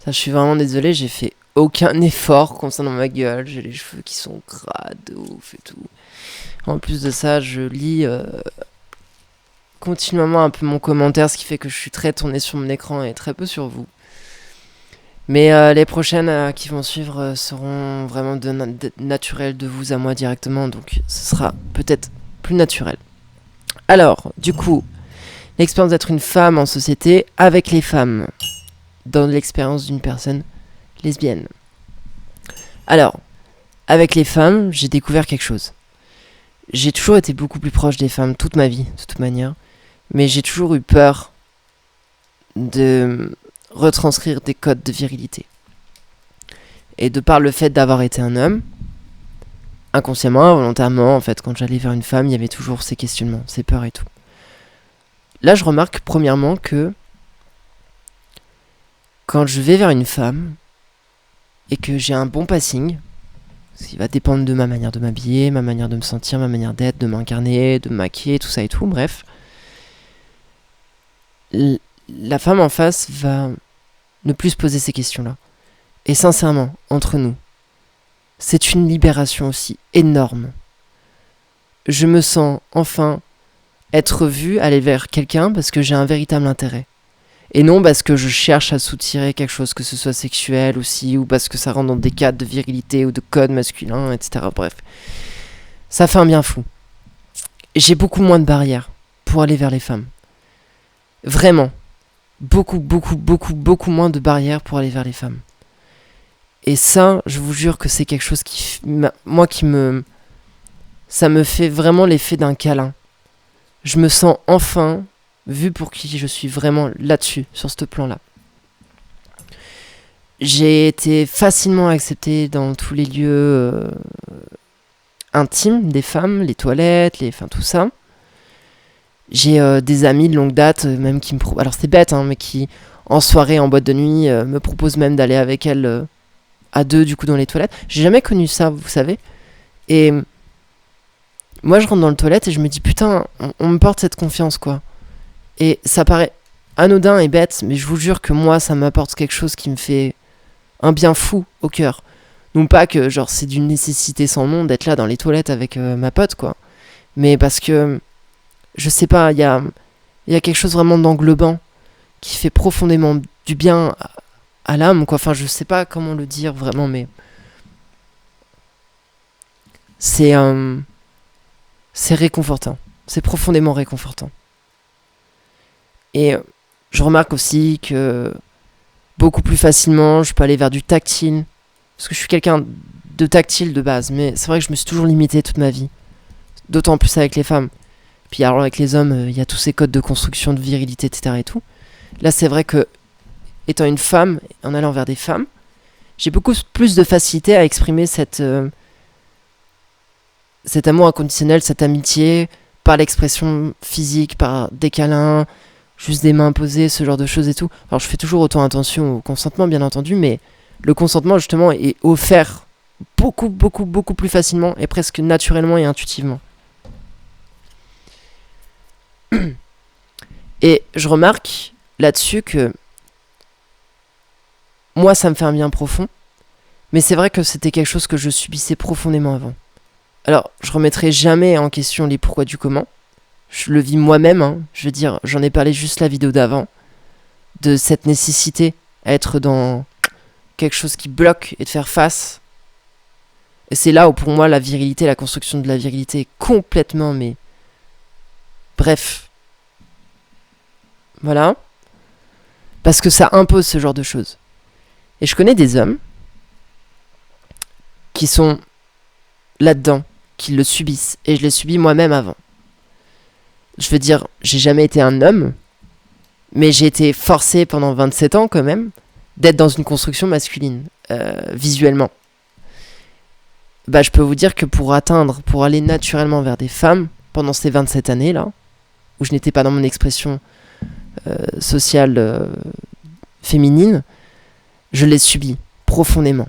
Ça, je suis vraiment désolée, j'ai fait aucun effort concernant ma gueule. J'ai les cheveux qui sont gras de ouf et tout. En plus de ça, je lis continuellement un peu mon commentaire, ce qui fait que je suis très tournée sur mon écran et très peu sur vous. Mais les prochaines qui vont suivre seront vraiment naturelles de vous à moi directement, donc ce sera peut-être plus naturel. Alors, du coup, l'expérience d'être une femme en société avec les femmes, dans l'expérience d'une personne lesbienne. Alors, avec les femmes, j'ai découvert quelque chose. J'ai toujours été beaucoup plus proche des femmes toute ma vie, de toute manière, mais j'ai toujours eu peur de retranscrire des codes de virilité. Et de par le fait d'avoir été un homme, inconsciemment, involontairement, en fait, quand j'allais vers une femme, il y avait toujours ces questionnements, ces peurs et tout. Là, je remarque premièrement que quand je vais vers une femme et que j'ai un bon passing, ce qui va dépendre de ma manière de m'habiller, ma manière de me sentir, ma manière d'être, de m'incarner, de me maquiller, tout ça et tout, bref, la femme en face va ne plus se poser ces questions-là. Et sincèrement, entre nous, c'est une libération aussi énorme. Je me sens enfin être vue, aller vers quelqu'un parce que j'ai un véritable intérêt. Et non parce que je cherche à soutirer quelque chose, que ce soit sexuel aussi, ou parce que ça rentre dans des cadres de virilité ou de code masculin, etc. Bref, ça fait un bien fou. J'ai beaucoup moins de barrières pour aller vers les femmes. Vraiment. Beaucoup moins de barrières pour aller vers les femmes. Et ça, je vous jure que c'est quelque chose qui... Ça me fait vraiment l'effet d'un câlin. Je me sens enfin vu pour qui je suis vraiment là-dessus, sur ce plan-là. J'ai été facilement acceptée dans tous les lieux intimes des femmes, les toilettes, enfin tout ça. J'ai des amis de longue date, même qui me proposent... Alors c'est bête, hein, mais qui, en soirée, en boîte de nuit, me proposent même d'aller avec elles à deux, du coup, dans les toilettes. J'ai jamais connu ça, vous savez. Et moi, je rentre dans le toilette et je me dis, putain, on me porte cette confiance, quoi. Et ça paraît anodin et bête, mais je vous jure que moi, ça m'apporte quelque chose qui me fait un bien fou au cœur. Non pas que, genre, c'est d'une nécessité sans nom d'être là dans les toilettes avec ma pote, quoi. Mais parce que, je sais pas, il y a quelque chose vraiment d'englobant qui fait profondément du bien à l'âme, quoi. Enfin, je sais pas comment le dire vraiment, mais c'est réconfortant. C'est profondément réconfortant. Et je remarque aussi que beaucoup plus facilement, je peux aller vers du tactile. Parce que je suis quelqu'un de tactile de base, mais c'est vrai que je me suis toujours limitée toute ma vie. D'autant plus avec les femmes. Puis alors avec les hommes, il y a tous ces codes de construction, de virilité, etc. et tout. Là, c'est vrai que, étant une femme, en allant vers des femmes, j'ai beaucoup plus de facilité à exprimer cet amour inconditionnel, cette amitié, par l'expression physique, par des câlins, juste des mains posées, ce genre de choses et tout. Alors je fais toujours autant attention au consentement, bien entendu, mais le consentement, justement, est offert beaucoup plus facilement et presque naturellement et intuitivement. Et je remarque là-dessus que moi, ça me fait un bien profond, mais c'est vrai que c'était quelque chose que je subissais profondément avant. Alors, je remettrai jamais en question les pourquoi du comment. Je le vis moi-même, hein. Je veux dire, j'en ai parlé juste la vidéo d'avant, de cette nécessité à être dans quelque chose qui bloque et de faire face. Et c'est là où pour moi la virilité, la construction de la virilité est complètement, mais... Bref. Voilà. Parce que ça impose ce genre de choses. Et je connais des hommes qui sont là-dedans, qui le subissent. Et je l'ai subi moi-même avant. Je veux dire, j'ai jamais été un homme, mais j'ai été forcé pendant 27 ans quand même d'être dans une construction masculine, visuellement. Bah, je peux vous dire que pour aller naturellement vers des femmes, pendant ces 27 années-là, où je n'étais pas dans mon expression sociale féminine, je l'ai subi profondément.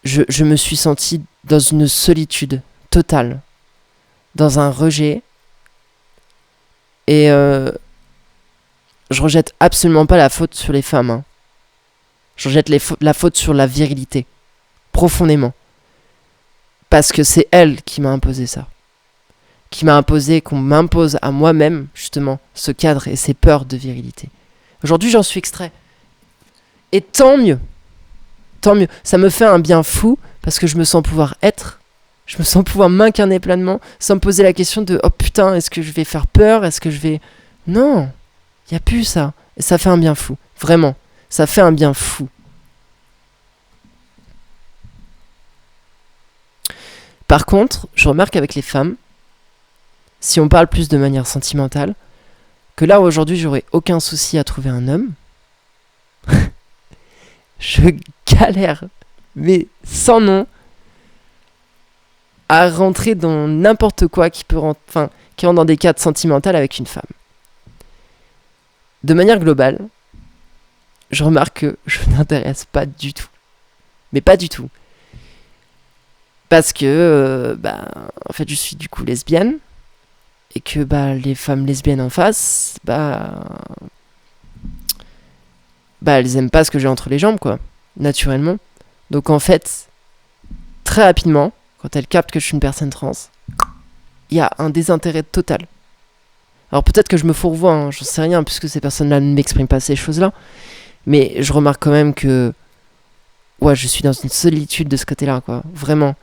Je me suis senti dans une solitude totale, dans un rejet. Et je rejette absolument pas la faute sur les femmes, hein. Je rejette la faute sur la virilité, profondément. Parce que c'est elle qui m'a imposé ça. Qui m'a imposé, qu'on m'impose à moi-même, justement, ce cadre et ces peurs de virilité. Aujourd'hui, j'en suis extrait. Et tant mieux. Tant mieux. Ça me fait un bien fou, parce que je me sens pouvoir être. Je me sens pouvoir m'incarner pleinement, sans me poser la question de « Oh putain, est-ce que je vais faire peur ? Est-ce que je vais... » Non, il n'y a plus ça. Et ça fait un bien fou. Vraiment. Ça fait un bien fou. Par contre, je remarque avec les femmes, si on parle plus de manière sentimentale, que là aujourd'hui j'aurais aucun souci à trouver un homme. Je galère, mais sans nom, à rentrer dans n'importe quoi qui rentre dans des cadres sentimentaux avec une femme. De manière globale, je remarque que je n'intéresse pas du tout. Mais pas du tout. Parce que, en fait, je suis du coup lesbienne. Et que les femmes lesbiennes en face, elles aiment pas ce que j'ai entre les jambes, quoi. Naturellement. Donc en fait, très rapidement, quand elles captent que je suis une personne trans, il y a un désintérêt total. Alors peut-être que je me fourvoie, hein, j'en sais rien, puisque ces personnes-là ne m'expriment pas ces choses-là. Mais je remarque quand même que... Ouais, je suis dans une solitude de ce côté-là, quoi. Vraiment.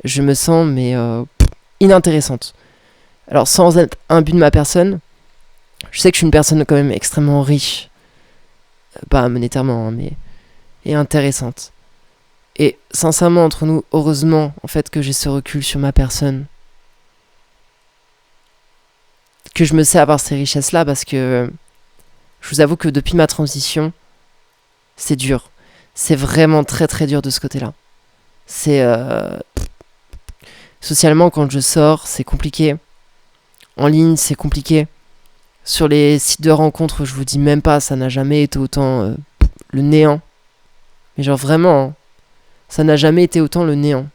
Je me sens, inintéressante. Alors, sans être imbu de ma personne, je sais que je suis une personne quand même extrêmement riche. Pas monétairement, mais... Et intéressante. Et sincèrement, entre nous, heureusement, en fait, que j'ai ce recul sur ma personne. Que je me sais avoir ces richesses-là, parce que... Je vous avoue que depuis ma transition, c'est dur. C'est vraiment très très dur de ce côté-là. C'est... Socialement, quand je sors, c'est compliqué. En ligne, c'est compliqué. Sur les sites de rencontres, je vous dis même pas, ça n'a jamais été autant le néant. Mais genre vraiment, hein, ça n'a jamais été autant le néant.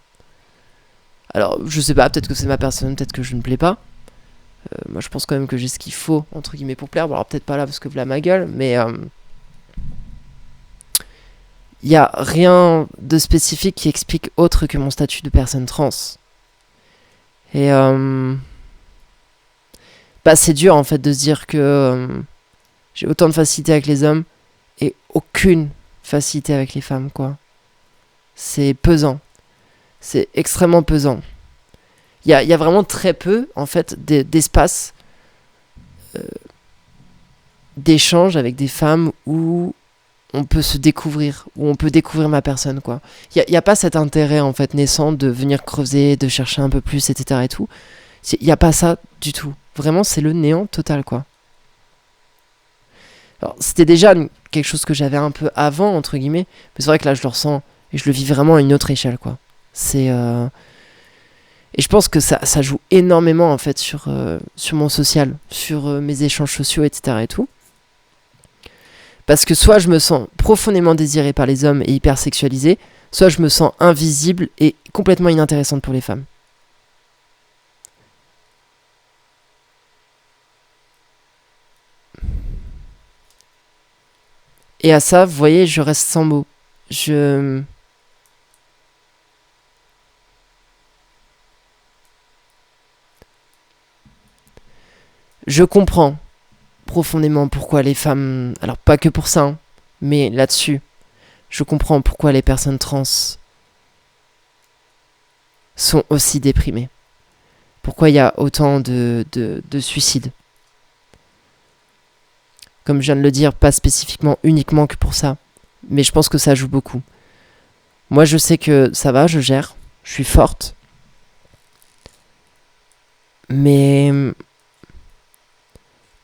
Alors, je sais pas, peut-être que c'est ma personne, peut-être que je ne plais pas. Moi, je pense quand même que j'ai ce qu'il faut, entre guillemets, pour plaire. Bon, alors peut-être pas là, parce que voilà ma gueule, mais... Il n'y a rien de spécifique qui explique autre que mon statut de personne trans. Et... c'est dur en fait de se dire que j'ai autant de facilité avec les hommes et aucune facilité avec les femmes, quoi. C'est pesant. C'est extrêmement pesant. Il y a vraiment très peu, en fait, d'espace d'échange avec des femmes où on peut se découvrir, où on peut découvrir ma personne, quoi. Il y a pas cet intérêt, en fait, naissant de venir creuser, de chercher un peu plus, etc. et tout. Il n'y a pas ça du tout. Vraiment, c'est le néant total, quoi. Alors, c'était déjà quelque chose que j'avais un peu avant, entre guillemets. Mais c'est vrai que là, je le ressens et je le vis vraiment à une autre échelle, quoi. C'est... Et je pense que ça joue énormément, en fait, sur mon social, sur mes échanges sociaux, etc. et tout. Parce que soit je me sens profondément désirée par les hommes et hyper sexualisée, soit je me sens invisible et complètement inintéressante pour les femmes. Et à ça, vous voyez, je reste sans mots. Je comprends profondément pourquoi les femmes... Alors, pas que pour ça, hein, mais là-dessus, je comprends pourquoi les personnes trans sont aussi déprimées. Pourquoi il y a autant de suicides. Comme je viens de le dire, pas spécifiquement uniquement que pour ça. Mais je pense que ça joue beaucoup. Moi, je sais que ça va, je gère. Je suis forte. Mais...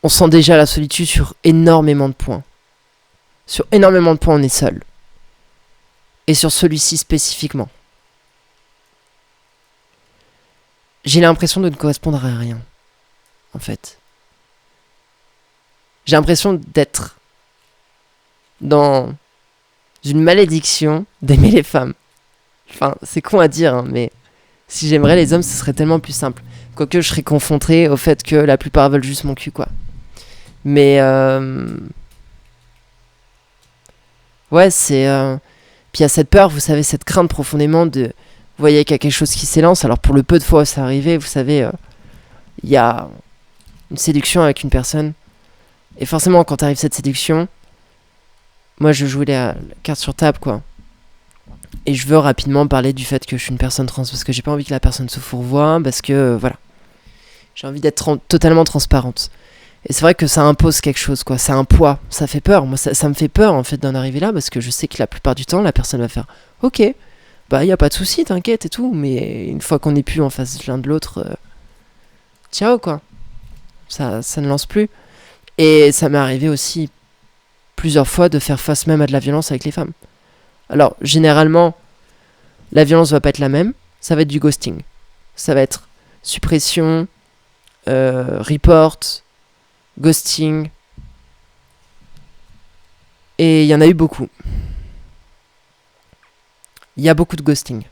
on sent déjà la solitude sur énormément de points. Sur énormément de points, on est seul. Et sur celui-ci spécifiquement. J'ai l'impression de ne correspondre à rien. En fait. J'ai l'impression d'être dans une malédiction d'aimer les femmes. Enfin, c'est con à dire, hein, mais si j'aimerais les hommes, ce serait tellement plus simple. Quoique je serais confronté au fait que la plupart veulent juste mon cul, quoi. Mais Ouais, c'est... Puis il y a cette peur, vous savez, cette crainte profondément de... Vous voyez qu'il y a quelque chose qui s'élance, alors pour le peu de fois où c'est arrivé, vous savez, il y a une séduction avec une personne. Et forcément, quand arrive cette séduction, moi je jouais la carte sur table, quoi. Et je veux rapidement parler du fait que je suis une personne trans, parce que j'ai pas envie que la personne se fourvoie, parce que, voilà. J'ai envie d'être totalement transparente. Et c'est vrai que ça impose quelque chose, quoi. C'est un poids, ça fait peur. Moi, ça me fait peur, en fait, d'en arriver là, parce que je sais que la plupart du temps, la personne va faire « Ok, bah, y a pas de souci, t'inquiète et tout. » Mais une fois qu'on n'est plus en face l'un de l'autre, ciao, quoi. Ça ne lance plus. Et ça m'est arrivé aussi plusieurs fois de faire face même à de la violence avec les femmes. Alors, généralement, la violence va pas être la même. Ça va être du ghosting. Ça va être suppression, report, ghosting. Et il y en a eu beaucoup. Il y a beaucoup de ghosting.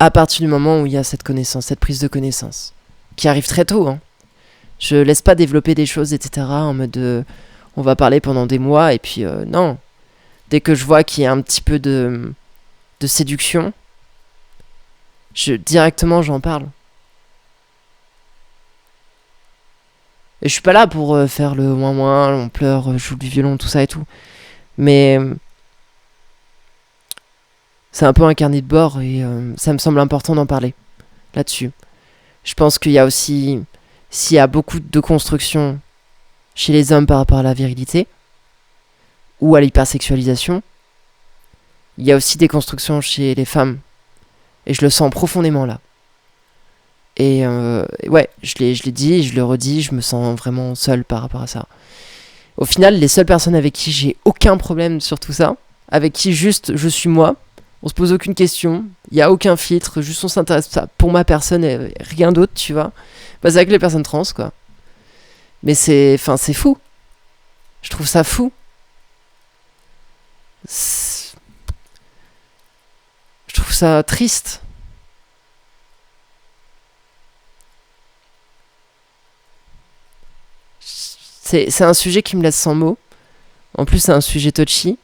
À partir du moment où il y a cette connaissance, cette prise de connaissance, qui arrive très tôt, hein. Je laisse pas développer des choses, etc. en mode on va parler pendant des mois et puis non. Dès que je vois qu'il y a un petit peu de séduction, directement j'en parle. Et je suis pas là pour faire le moins, on pleure, je joue du violon, tout ça et tout. Mais c'est un peu un carnet de bord et ça me semble important d'en parler là-dessus. Je pense qu'il y a aussi, s'il y a beaucoup de construction chez les hommes par rapport à la virilité ou à l'hypersexualisation, il y a aussi des constructions chez les femmes. Et je le sens profondément là. Et ouais, je l'ai dit, je le redis, je me sens vraiment seule par rapport à ça. Au final, les seules personnes avec qui j'ai aucun problème sur tout ça, avec qui juste je suis moi, on se pose aucune question, il n'y a aucun filtre, juste on s'intéresse pour ma personne et rien d'autre, tu vois. Bah, c'est avec les personnes trans, quoi. Mais c'est fou. Je trouve ça fou. Je trouve ça triste. C'est un sujet qui me laisse sans mots. En plus, c'est un sujet touchy.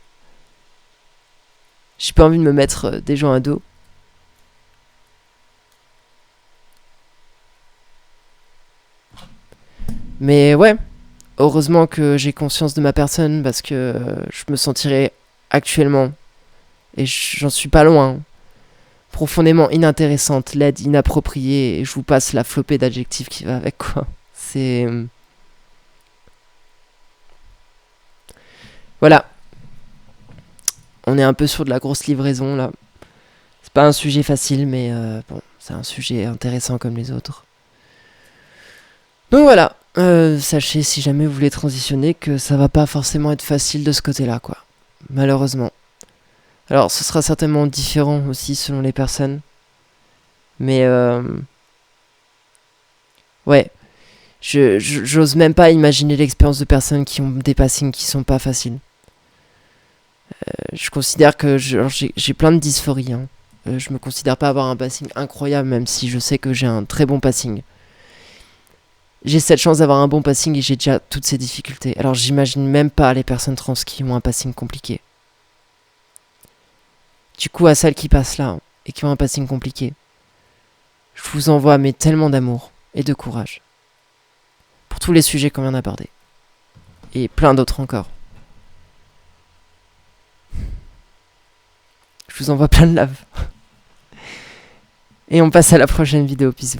J'ai pas envie de me mettre des gens à dos. Mais ouais, heureusement que j'ai conscience de ma personne parce que je me sentirais actuellement, et j'en suis pas loin, profondément inintéressante, laide, inappropriée, et je vous passe la flopée d'adjectifs qui va avec, quoi. C'est... Voilà. On est un peu sur de la grosse livraison, là. C'est pas un sujet facile, mais bon, c'est un sujet intéressant comme les autres. Donc voilà. Sachez, si jamais vous voulez transitionner, que ça va pas forcément être facile de ce côté-là, quoi. Malheureusement. Alors, ce sera certainement différent aussi selon les personnes. Mais ouais, j'ose même pas imaginer l'expérience de personnes qui ont des passings qui sont pas faciles. Je considère que j'ai plein de dysphorie, hein. Je me considère pas avoir un passing incroyable, même si je sais que j'ai un très bon passing. J'ai cette chance d'avoir un bon passing et j'ai déjà toutes ces difficultés. Alors j'imagine même pas les personnes trans qui ont un passing compliqué. Du coup, à celles qui passent là, hein, et qui ont un passing compliqué, je vous envoie mais tellement d'amour et de courage pour tous les sujets qu'on vient d'aborder. Et plein d'autres encore. Je vous envoie plein de love. Et on passe à la prochaine vidéo. Bisous.